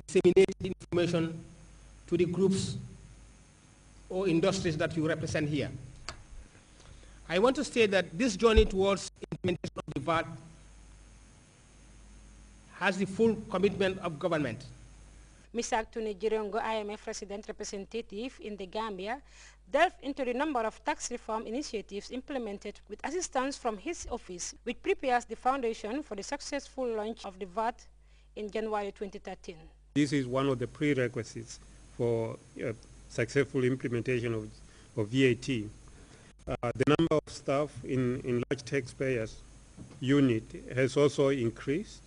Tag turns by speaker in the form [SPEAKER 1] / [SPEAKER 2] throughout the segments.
[SPEAKER 1] disseminate the information to the groups or industries that you represent here. I want to state that this journey towards implementation of the VAT has the full commitment of government.
[SPEAKER 2] Mr. Tuni Jirongo, IMF resident representative in the Gambia, delved into the number of tax reform initiatives implemented with assistance from his office, which prepares the foundation for the successful launch of the VAT in January 2013.
[SPEAKER 3] This is one of the prerequisites for successful implementation of VAT. The number of staff in large taxpayers unit has also increased,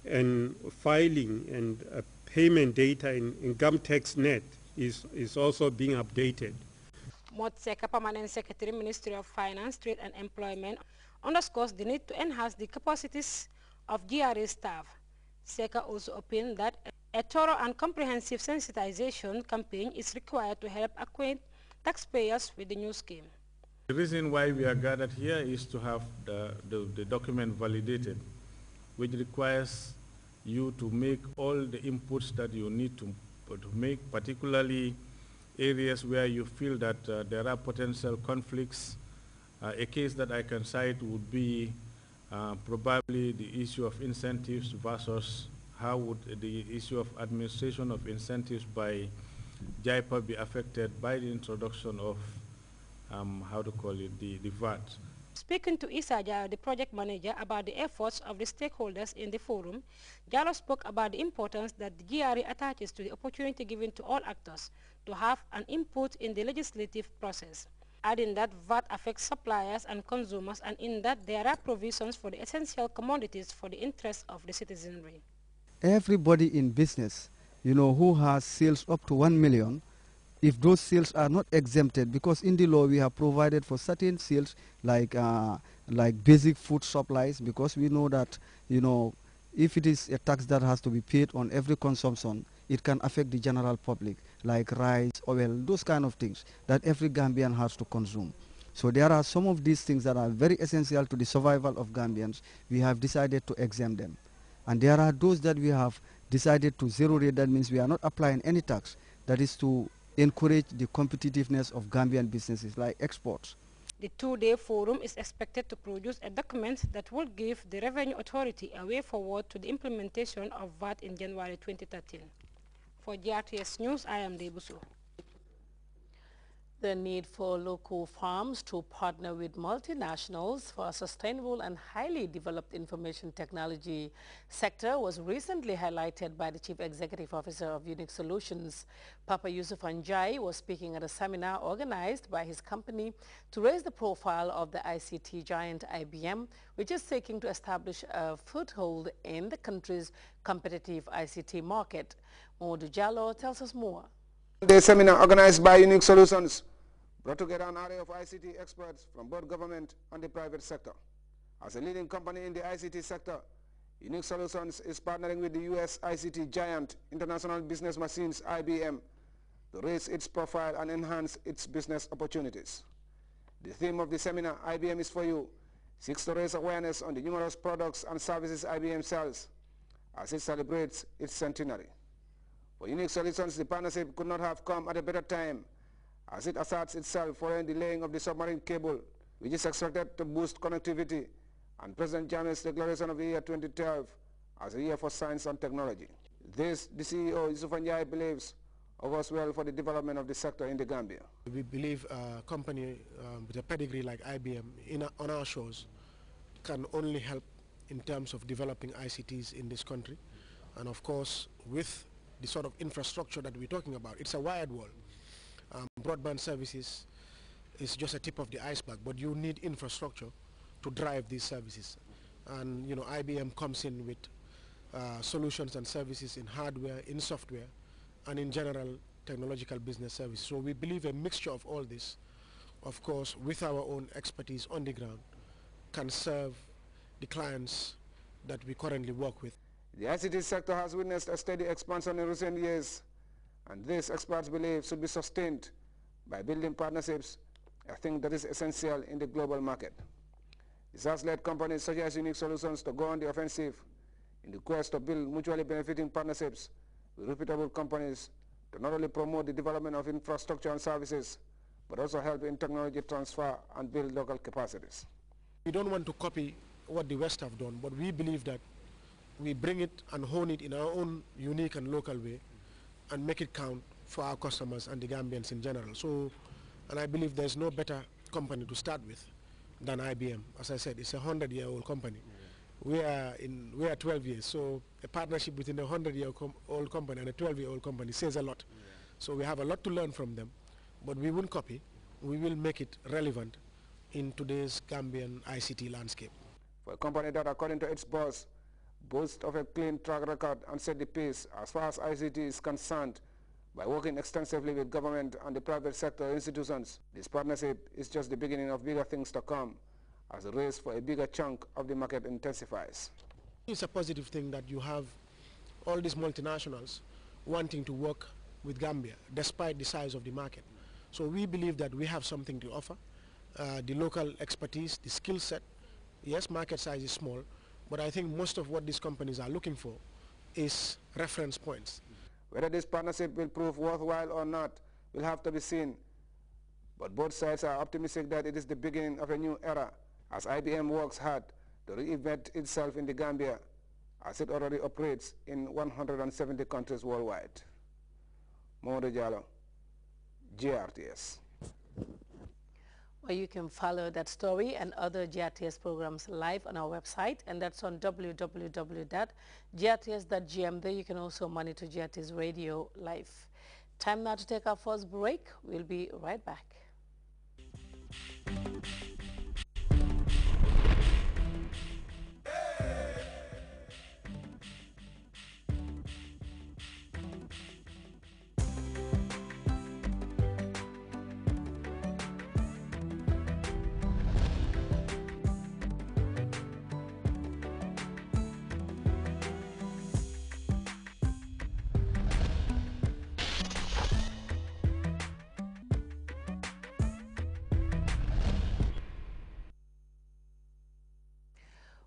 [SPEAKER 3] and filing and payment data in GovTaxNet is also being updated.
[SPEAKER 2] Motseka, Permanent Secretary, Ministry of Finance, Trade and Employment, underscores the need to enhance the capacities of GRA staff. Seka also opined that a thorough and comprehensive sensitization campaign is required to help acquaint taxpayers with the new scheme.
[SPEAKER 4] The reason why we are gathered here is to have the document validated, which requires you to make all the inputs that you need to make, particularly areas where you feel that there are potential conflicts. A case that I can cite would be probably the issue of incentives versus how would the issue of administration of incentives by JIPA be affected by the introduction of, the VAT.
[SPEAKER 2] Speaking to Issa Jallo, the project manager, about the efforts of the stakeholders in the forum, Jallo spoke about the importance that the GRA attaches to the opportunity given to all actors to have an input in the legislative process, adding that VAT affects suppliers and consumers, and in that there are provisions for the essential commodities for the interests of the citizenry.
[SPEAKER 5] Everybody in business, who has sales up to 1 million, if those sales are not exempted, because in the law we have provided for certain sales like basic food supplies, because we know that if it is a tax that has to be paid on every consumption, it can affect the general public, like rice, oil, those kind of things that every Gambian has to consume. So there are some of these things that are very essential to the survival of Gambians. We have decided to exempt them. And there are those that we have decided to zero rate. That means we are not applying any tax. That is to encourage the competitiveness of Gambian businesses like exports.
[SPEAKER 2] The two-day forum is expected to produce a document that will give the Revenue Authority a way forward to the implementation of VAT in January 2013. For GRTS News, I am Debusu.
[SPEAKER 6] The need for local farms to partner with multinationals for a sustainable and highly developed information technology sector was recently highlighted by the Chief Executive Officer of Unique Solutions. Papa Yusuf Anjai was speaking at a seminar organized by his company to raise the profile of the ICT giant IBM, which is seeking to establish a foothold in the country's competitive ICT market. Modu Jallo tells us more.
[SPEAKER 7] The seminar organized by Unique Solutions brought together an array of ICT experts from both government and the private sector. As a leading company in the ICT sector, Unique Solutions is partnering with the U.S. ICT giant International Business Machines IBM to raise its profile and enhance its business opportunities. The theme of the seminar, IBM is for You, seeks to raise awareness on the numerous products and services IBM sells as it celebrates its centenary. For Unique Solutions, the partnership could not have come at a better time as it asserts itself following the laying of the submarine cable, which is expected to boost connectivity, and President Jammeh's declaration of the year 2012 as a year for science and technology. This, the CEO, Yusuf Anjai, believes augurs well for the development of the sector in the Gambia.
[SPEAKER 1] We believe a company with a pedigree like IBM on our shores can only help in terms of developing ICTs in this country. And of course, with the sort of infrastructure that we're talking about, it's a wired world. Broadband services is just a tip of the iceberg, but you need infrastructure to drive these services. And IBM comes in with solutions and services in hardware, in software, and in general technological business services. So we believe a mixture of all this, of course, with our own expertise on the ground, can serve the clients that we currently work with.
[SPEAKER 7] The ICT sector has witnessed a steady expansion in recent years, and this, experts believe, should be sustained by building partnerships, a thing that is essential in the global market. This has led companies such as Unique Solutions to go on the offensive in the quest to build mutually benefiting partnerships with reputable companies to not only promote the development of infrastructure and services, but also help in technology transfer and build local capacities.
[SPEAKER 1] We don't want to copy what the West have done, but we believe that we bring it and hone it in our own unique and local way and make it count for our customers and the Gambians in general. So, and I believe there's no better company to start with than IBM. As I said, it's a 100-year-old company. We are 12 years, so a partnership between a 100-year-old company and a 12-year-old company says a lot. So we have a lot to learn from them, but we won't copy. We will make it relevant in today's Gambian ICT landscape.
[SPEAKER 7] For a company that, according to its boss, boasts of a clean track record and set the pace as far as ICT is concerned by working extensively with government and the private sector institutions, this partnership is just the beginning of bigger things to come as the race for a bigger chunk of the market intensifies.
[SPEAKER 1] It's a positive thing that you have all these multinationals wanting to work with Gambia despite the size of the market. So we believe that we have something to offer. The local expertise, the skill set. Yes, market size is small, but I think most of what these companies are looking for is reference points.
[SPEAKER 7] Whether this partnership will prove worthwhile or not will have to be seen, but both sides are optimistic that it is the beginning of a new era as IBM works hard to reinvent itself in the Gambia as it already operates in 170 countries worldwide. Mamadou Diallo, GRTS.
[SPEAKER 6] Well, you can follow that story and other GRTS programs live on our website, and that's on www.grts.gm. There you can also monitor GRTS Radio live. Time now to take our first break. We'll be right back.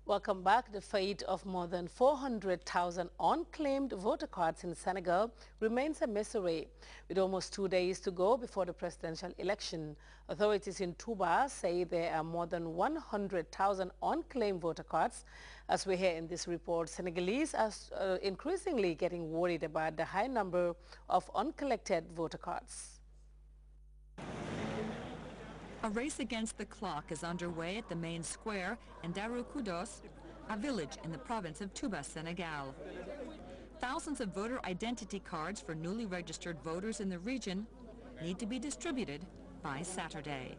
[SPEAKER 6] Welcome back. The fate of more than 400,000 unclaimed voter cards in Senegal remains a mystery. With almost 2 days to go before the presidential election, authorities in Touba say there are more than 100,000 unclaimed voter cards. As we hear in this report, Senegalese are increasingly getting worried about the high number of uncollected voter cards.
[SPEAKER 8] A race against the clock is underway at the main square in Darou Khoudoss, a village in the province of Touba, Senegal. Thousands of voter identity cards for newly registered voters in the region need to be distributed by Saturday.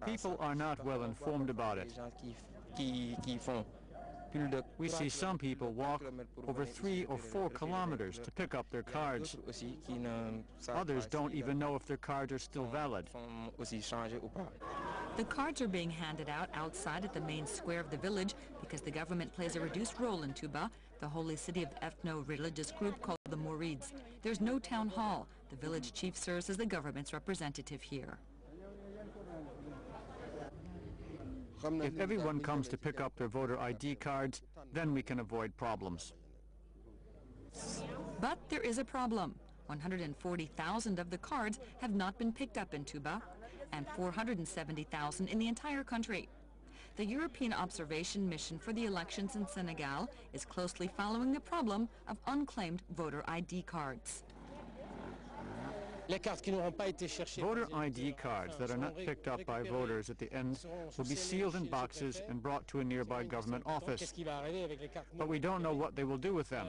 [SPEAKER 9] People are not well informed about it. We see some people walk over 3 or 4 kilometers to pick up their cards. Others don't even know if their cards are still valid.
[SPEAKER 8] The cards are being handed out outside at the main square of the village because the government plays a reduced role in Touba, the holy city of ethno-religious group called the Mourides. There's no town hall. The village chief serves as the government's representative here.
[SPEAKER 9] If everyone comes to pick up their voter ID cards, then we can avoid problems.
[SPEAKER 8] But there is a problem. 140,000 of the cards have not been picked up in Touba, and 470,000 in the entire country. The European Observation Mission for the elections in Senegal is closely following the problem of unclaimed voter ID cards.
[SPEAKER 9] Voter ID cards that are not picked up by voters at the end will be sealed in boxes and brought to a nearby government office. But we don't know what they will do with them.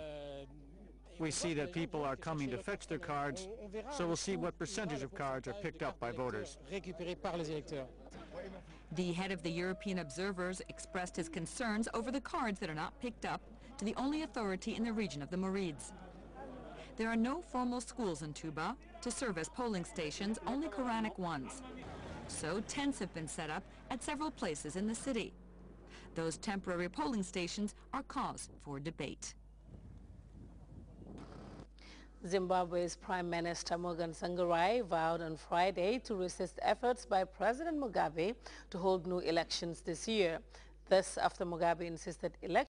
[SPEAKER 9] We see that people are coming to fetch their cards, so we'll see what percentage of cards are picked up by voters.
[SPEAKER 8] The head of the European observers expressed his concerns over the cards that are not picked up to the only authority in the region of the Mourides. There are no formal schools in Touba to serve as polling stations, only Quranic ones. So tents have been set up at several places in the city. Those temporary polling stations are cause for debate.
[SPEAKER 6] Zimbabwe's Prime Minister Morgan Tsvangirai vowed on Friday to resist efforts by President Mugabe to hold new elections this year. This after Mugabe insisted elections